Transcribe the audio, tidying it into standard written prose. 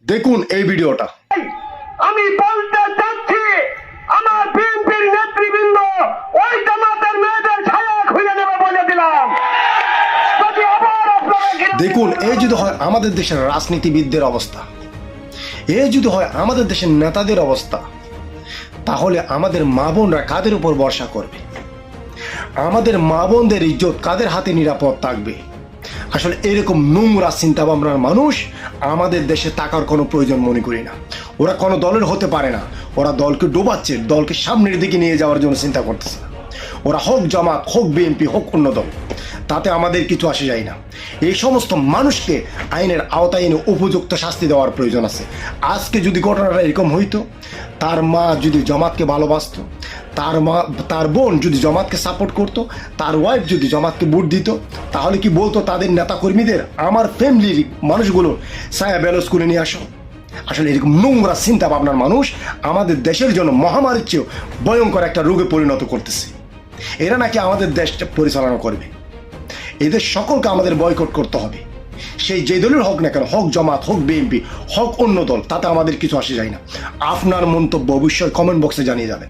দেখুন এই ভিডিওটা। আমি বলতে চাচ্ছি আমার বিএনপির নেতৃবৃন্দ ওই জামাতের মেয়েদের ছায়া খুঁজে নেবে বলে দিলাম। যদি আবার আপনারা দেখুন এই যদি হয় আমাদের দেশের রাজনীতিবিদদের অবস্থা, এই যদি হয় আমাদের দেশের নেতাদের অবস্থা, তাহলে আমাদের মা বোনরা কাদের উপর ভরসা করবে? আমাদের মা বোনদের ইজ্জত কাদের হাতে নিরাপদ থাকবে? আসলে এরকম নোংরা চিন্তা ভাবনার মানুষ আমাদের দেশে থাকার কোনো প্রয়োজন মনে করি না। ওরা কোনো দলের হতে পারে না। ওরা দলকে ডোবাচ্ছে, দলকে সামনের দিকে নিয়ে যাওয়ার জন্য চিন্তা করতেছে না। ওরা হোক জামাত, হোক বিএনপি, হোক অন্য দল, তাতে আমাদের কিছু আসে যায় না। এই সমস্ত মানুষকে আইনের আওতায় এনে উপযুক্ত শাস্তি দেওয়ার প্রয়োজন আছে। আজকে যদি ঘটনাটা এরকম হইতো, তার মা যদি জামাতকে ভালোবাসতো, তার বোন যদি জামাতকে সাপোর্ট করতো, তার ওয়াইফ যদি জামাতকে ভোট দিত, তাহলে কি বলতো তাদের নেতাকর্মীদের, আমার ফ্যামিলির মানুষগুলো ছায়া ব্যালন্স করে নিয়ে আসো? আসলে এরকম নোংরা চিন্তা ভাবনার মানুষ আমাদের দেশের জন্য মহামারীর চেয়েও ভয়ঙ্কর একটা রোগে পরিণত করতেছে। এরা নাকি আমাদের দেশটা পরিচালনা করবে। এদের সকলকে আমাদের বয়কট করতে হবে। সেই যে দলের হোক না কেন, হোক জামাত, হোক বিএনপি, হোক অন্য দল, তাতে আমাদের কিছু আসে যায় না। আপনার মন্তব্য অবশ্যই কমেন্ট বক্সে জানিয়ে যাবেন।